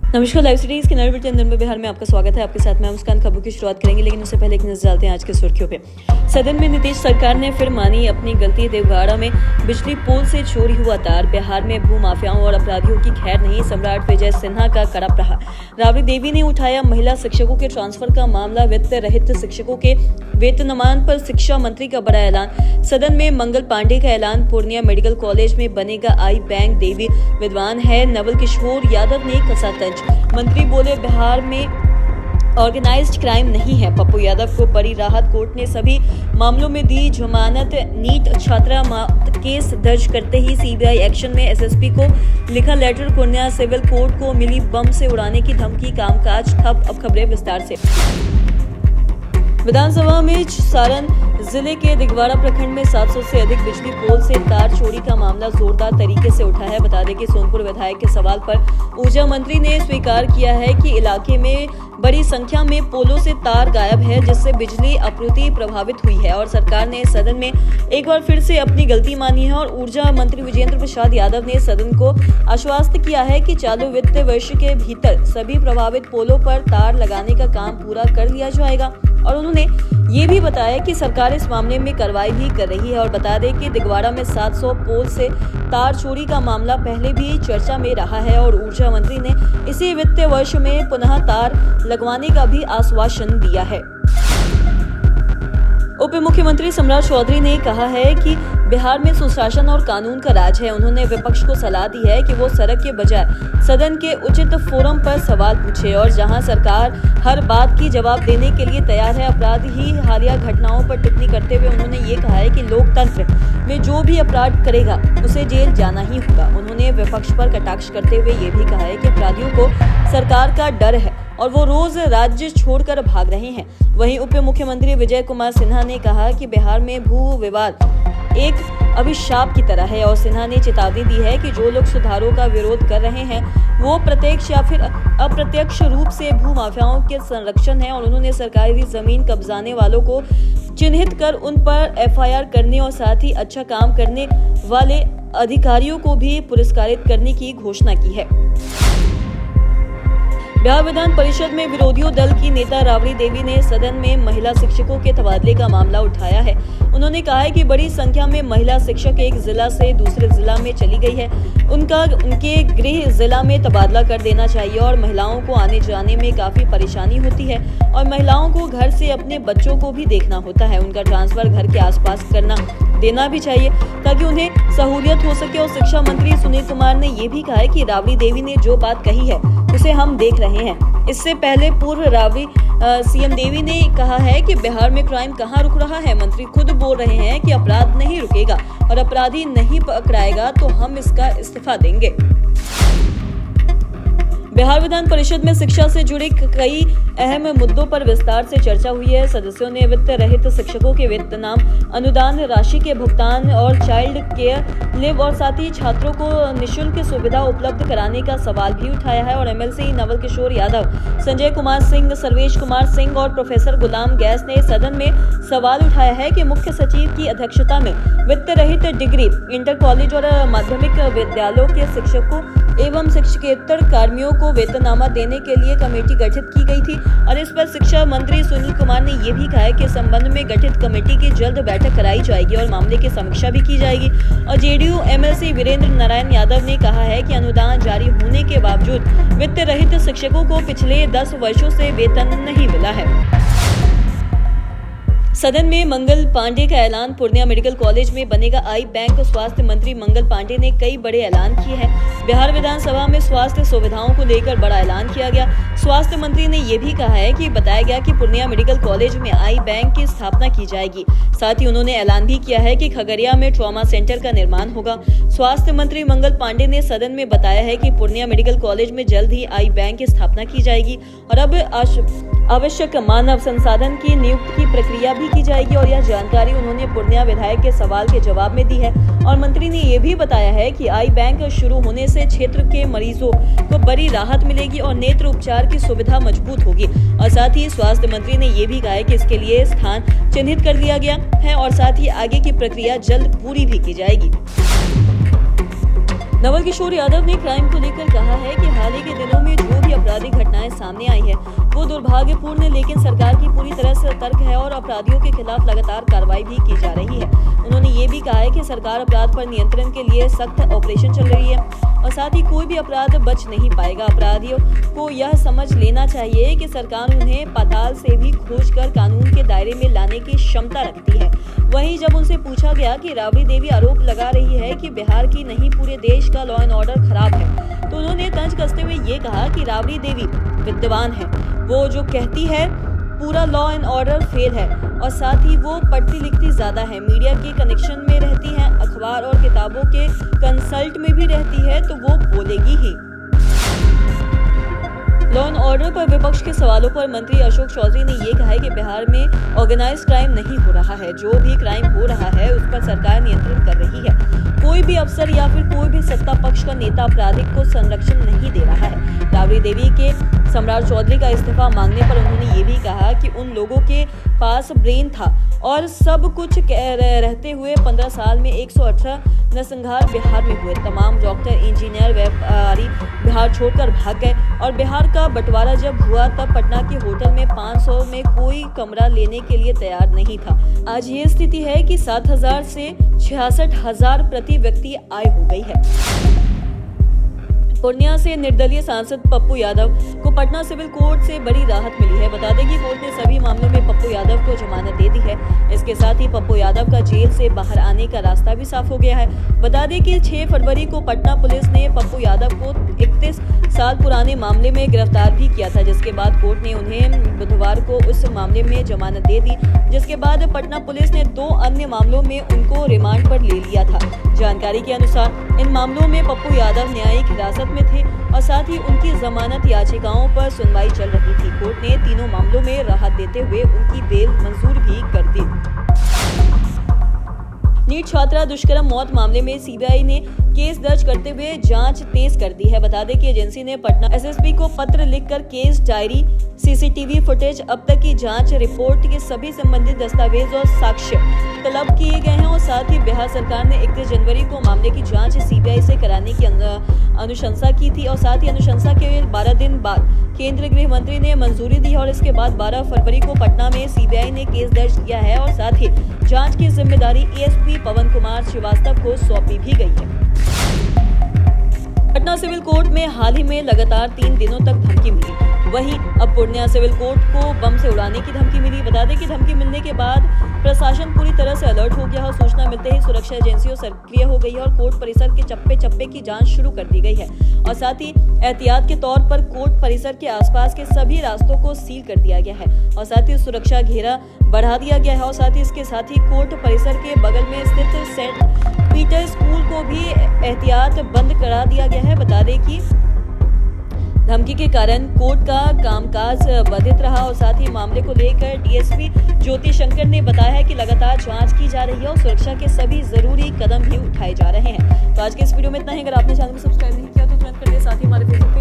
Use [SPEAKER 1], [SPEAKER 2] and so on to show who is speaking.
[SPEAKER 1] नमस्कार, live series के नए बुलेटिन दिन में बिहार में आपका स्वागत है। आपके साथ मैं मुस्कान। खबरों की शुरुआत करेंगे, लेकिन उससे पहले एक नजर डालते हैं आज की सुर्खियों पे। सदन में नीतीश सरकार ने फिर मानी अपनी गलती। देवगढ़ में बिजली पोल से चोरी हुआ तार। बिहार में भू माफियाओं और अपराधियों की खैर नहीं। सम्राट विजय सिन्हा का कड़ा प्रहार। राबड़ी देवी ने उठाया महिला शिक्षकों के ट्रांसफर का मामला। वित्त रहित शिक्षकों के वेतनमान पर शिक्षा मंत्री का बड़ा ऐलान। सदन में मंगल पांडे का ऐलान। पूर्णिया मेडिकल कॉलेज में बनेगा आई बैंक। देवी विद्वान है। नवल किशोर यादव ने कसा तंज। मंत्री बोले, बिहार में ऑर्गेनाइज्ड क्राइम नहीं है। पप्पू यादव को बड़ी राहत। कोर्ट ने सभी मामलों में दी जमानत। नीट छात्रा केस दर्ज करते ही सीबीआई एक्शन में। एसएसपी को लिखा लेटर। पूर्णिया सिविल कोर्ट को मिली बम से उड़ाने की धमकी। कामकाज ठप। अब खबरें विस्तार से। विधानसभा में सारण जिले के दिगवाड़ा प्रखंड में 700 से अधिक बिजली पोल से तार चोरी का मामला जोरदार तरीके से उठा है। बता दें कि सोनपुर विधायक के सवाल पर ऊर्जा मंत्री ने स्वीकार किया है कि इलाके में बड़ी संख्या में पोलों से तार गायब है, जिससे बिजली आपूर्ति प्रभावित हुई है। और सरकार ने सदन में एक बार फिर से अपनी गलती मानी है। और ऊर्जा मंत्री विजेंद्र प्रसाद यादव ने सदन को आश्वस्त किया है कि चालू वित्त वर्ष के भीतर सभी प्रभावित पोलों पर तार लगाने का काम पूरा कर लिया जाएगा। और उन्होंने ये भी बताया कि सरकार इस मामले में कार्रवाई भी कर रही है। और बता दें कि दिगवाड़ा में 700 पोल से तार चोरी का मामला पहले भी चर्चा में रहा है। और ऊर्जा मंत्री ने इसी वित्तीय वर्ष में पुनः तार लगवाने का भी आश्वासन दिया है। उप मुख्यमंत्री सम्राट चौधरी ने कहा है कि बिहार में सुशासन और कानून का राज है। उन्होंने विपक्ष को सलाह दी है कि वो सड़क के बजाय सदन के उचित फोरम पर सवाल पूछे। और जहां सरकार हर बात की जवाब देने के लिए तैयार है। अपराधी हालिया घटनाओं पर टिप्पणी करते हुए उन्होंने ये कहा है कि लोकतंत्र में जो भी अपराध करेगा उसे जेल जाना ही होगा। उन्होंने विपक्ष पर कटाक्ष करते हुए ये भी कहा है कि अपराधियों को सरकार का डर है और वो रोज राज्य छोड़कर भाग रहे हैं। वहीं उप मुख्यमंत्री विजय कुमार सिन्हा ने कहा कि बिहार में भू विवाद एक अभिशाप की तरह है। और सिन्हा ने चेतावनी दी है कि जो लोग सुधारों का विरोध कर रहे हैं वो प्रत्यक्ष या फिर अप्रत्यक्ष रूप से भू माफियाओं के संरक्षण है। और उन्होंने सरकारी जमीन कब्जाने वालों को चिन्हित कर उन पर एफआईआर करने और साथ ही अच्छा काम करने वाले अधिकारियों को भी पुरस्कारित करने की घोषणा की है। बिहार विधान परिषद में विरोधियों दल की नेता राबड़ी देवी ने सदन में महिला शिक्षकों के तबादले का मामला उठाया है। उन्होंने कहा है कि बड़ी संख्या में महिला शिक्षक एक जिला से दूसरे जिला में चली गई है। उनके गृह जिला में तबादला कर देना चाहिए। और महिलाओं को आने जाने में काफी परेशानी होती है। और महिलाओं को घर से अपने बच्चों को भी देखना होता है। उनका ट्रांसफर घर के आसपास करना देना भी चाहिए ताकि उन्हें सहूलियत हो सके। और शिक्षा मंत्री सुनील कुमार ने ये भी कहा है कि राबड़ी देवी ने जो बात कही है उसे हम देख रहे हैं। इससे पहले पूर्व राबड़ी सीएम देवी ने कहा है कि बिहार में क्राइम कहां रुक रहा है। मंत्री खुद बोल रहे हैं कि अपराध नहीं रुकेगा और अपराधी नहीं पकड़ाएगा तो हम इसका इस्तीफा देंगे। बिहार विधान परिषद में शिक्षा से जुड़े कई अहम मुद्दों पर विस्तार से चर्चा हुई है। सदस्यों ने वित्त रहित शिक्षकों के वेतनमान, अनुदान राशि के भुगतान और चाइल्ड केयर लीव और साथ ही छात्रों को निःशुल्क सुविधा उपलब्ध कराने का सवाल भी उठाया है। और एमएलसी नवल किशोर यादव, संजय कुमार सिंह, सर्वेश कुमार सिंह और प्रोफेसर गुलाम गैस ने सदन में सवाल उठाया है कि मुख्य सचिव की अध्यक्षता में वित्त रहित डिग्री, इंटर कॉलेज और माध्यमिक विद्यालयों के शिक्षकों एवं शिक्षकेतर कर्मियों को वेतननामा देने के लिए कमेटी गठित की गई थी। और इस पर शिक्षा मंत्री सुनील कुमार ने ये भी कहा है कि इस संबंध में गठित कमेटी की जल्द बैठक कराई जाएगी और मामले की समीक्षा भी की जाएगी। और जेडीयू एमएलसी वीरेंद्र नारायण यादव ने कहा है कि अनुदान जारी होने के बावजूद वित्त रहित शिक्षकों को पिछले 10 वर्षों से वेतन नहीं मिला है। सदन में मंगल पांडे का ऐलान। पूर्णिया मेडिकल कॉलेज में बनेगा आई बैंक। स्वास्थ्य मंत्री मंगल पांडे ने कई बड़े ऐलान किए हैं। बिहार विधानसभा में स्वास्थ्य सुविधाओं को लेकर बड़ा ऐलान किया गया। स्वास्थ्य मंत्री ने यह भी कहा है कि बताया गया कि पूर्णिया मेडिकल कॉलेज में आई बैंक की स्थापना की जाएगी। साथ ही उन्होंने ऐलान भी किया है कि खगड़िया में ट्रॉमा सेंटर का निर्माण होगा। स्वास्थ्य मंत्री मंगल पांडे ने सदन में बताया है कि पूर्णिया मेडिकल कॉलेज में जल्द ही आई बैंक की स्थापना की जाएगी और अब आवश्यक मानव संसाधन की नियुक्ति की प्रक्रिया भी की जाएगी। और यह जानकारी उन्होंने पूर्णिया विधायक के सवाल के जवाब में दी है। और मंत्री ने यह भी बताया है कि आई बैंक शुरू होने से क्षेत्र के मरीजों को बड़ी राहत मिलेगी और नेत्र उपचार की सुविधा मजबूत होगी। और साथ ही स्वास्थ्य मंत्री ने यह भी कहा है कि इसके लिए स्थान चिन्हित कर दिया गया है और साथ ही आगे की प्रक्रिया जल्द पूरी भी की जाएगी। नवल किशोर यादव ने क्राइम को लेकर कहा है कि हाल ही के दिनों में जो भी आपराधिक घटनाएं सामने आई है वो दुर्भाग्यपूर्ण है, लेकिन सरकार की पूरी तरह से सतर्क है और अपराधियों के खिलाफ लगातार कार्रवाई भी की जा रही है। उन्होंने ये भी कहा है कि सरकार अपराध पर नियंत्रण के लिए सख्त ऑपरेशन चल रही है और साथ ही कोई भी अपराध बच नहीं पाएगा। अपराधियों को यह समझ लेना चाहिए कि सरकार उन्हें पाताल से भी खोजकर कानून के दायरे में लाने की क्षमता रखती है। वहीं जब उनसे पूछा गया कि राबड़ी देवी आरोप लगा रही है कि बिहार की नहीं पूरे देश का लॉ एंड ऑर्डर खराब है, तो उन्होंने तंज कसते हुए ये कहा कि राबड़ी देवी विद्वान है, वो जो कहती है पूरा लॉ एंड ऑर्डर फेल है और साथ ही वो पढ़ती लिखती ज्यादा है, मीडिया के कनेक्शन में रहती है, अखबार और किताबों के कंसल्ट में भी रहती है, तो वो बोलेगी ही। लॉ एंड ऑर्डर पर विपक्ष के सवालों पर मंत्री अशोक चौधरी ने ये कहा है कि बिहार में ऑर्गेनाइज्ड क्राइम नहीं हो रहा है, जो भी क्राइम हो रहा है उस पर सरकार नियंत्रण कर रही है। कोई भी अफसर या फिर कोई भी सत्ता पक्ष का नेता अपराधिक को संरक्षण नहीं दे रहा है। राबड़ी देवी के सम्राट चौधरी का इस्तीफा मांगने पर उन्होंने ये भी कहा कि उन लोगों के पास ब्रेन था और सब कुछ रहते हुए 15 साल में 118 नरसंहार बिहार में हुए। तमाम डॉक्टर, इंजीनियर, व्यापारी बिहार छोड़कर भाग गए और बिहार का बंटवारा जब हुआ तब पटना के होटल में 500 में कोई कमरा लेने के लिए तैयार नहीं था। आज ये स्थिति है कि 7,000 से 66,000 प्रति व्यक्ति आय हो गई है। पूर्णिया से निर्दलीय सांसद पप्पू यादव को पटना सिविल कोर्ट से बड़ी राहत मिली है। बता दें कि कोर्ट ने सभी मामलों में पप्पू यादव को जमानत दे दी है। इसके साथ ही पप्पू यादव का जेल से बाहर आने का रास्ता भी साफ हो गया है। बता दें कि 6 फरवरी को पटना पुलिस ने पप्पू यादव को 31 साल पुराने मामले में गिरफ्तार भी किया था, जिसके बाद कोर्ट ने उन्हें बुधवार को उस मामले में जमानत दे दी, जिसके बाद पटना पुलिस ने 2 अन्य मामलों में उनको रिमांड पर ले लिया था। जानकारी के अनुसार इन मामलों में पप्पू यादव न्यायिक हिरासत में थे और साथ ही उनकी जमानत याचिकाओं पर सुनवाई चल रही थी। कोर्ट ने तीनों मामलों में राहत देते हुए उनकी बेल मंजूर भी कर दी। नीट छात्रा दुष्कर्म मौत मामले में सीबीआई ने केस दर्ज करते हुए जांच तेज कर दी है। बता दें कि एजेंसी ने पटना एसएसपी को पत्र लिखकर केस डायरी, सीसीटीवी फुटेज, अब तक की जांच रिपोर्ट के सभी संबंधित दस्तावेज और साक्ष्य तलब किए गए हैं और साथ ही बिहार सरकार ने 31 जनवरी को मामले की जांच सीबीआई से कराने की अनुशंसा की थी और साथ ही अनुशंसा के 12 दिन बाद केंद्रीय गृह मंत्री ने मंजूरी दी और इसके बाद 12 फरवरी को पटना में सीबीआई ने केस दर्ज किया है और साथ ही जांच की जिम्मेदारी एएसपी पवन कुमार श्रीवास्तव को सौंपी भी गई है। पटना सिविल कोर्ट में हाल ही में लगातार 3 दिनों तक धमकी मिली। वहीं अब पूर्णिया सिविल कोर्ट को बम से उड़ाने की धमकी मिली। बता दें कि धमकी मिलने के बाद प्रशासन पूरी तरह से अलर्ट हो गया और सूचना मिलते ही सुरक्षा एजेंसियों सक्रिय हो गई और कोर्ट परिसर के चप्पे चप्पे की जांच शुरू कर दी गई है और साथ ही एहतियात के तौर पर कोर्ट परिसर के आसपास के सभी रास्तों को सील कर दिया गया है और साथ ही सुरक्षा घेरा बढ़ा दिया गया है और साथ ही इसके साथ ही कोर्ट परिसर के बगल में स्थित सेंट पीटर स्कूल को भी एहतियात बंद करा दिया गया है। बता दें कि धमकी के कारण कोर्ट का कामकाज बाधित रहा और साथ ही मामले को लेकर डीएसपी ज्योति शंकर ने बताया है कि लगातार जांच की जा रही है और सुरक्षा के सभी जरूरी कदम भी उठाए जा रहे हैं। तो आज के इस वीडियो में इतना ही। अगर आपने चैनल को सब्सक्राइब नहीं किया तो तुरंत कर दे, साथ ही हमारे फेसबुक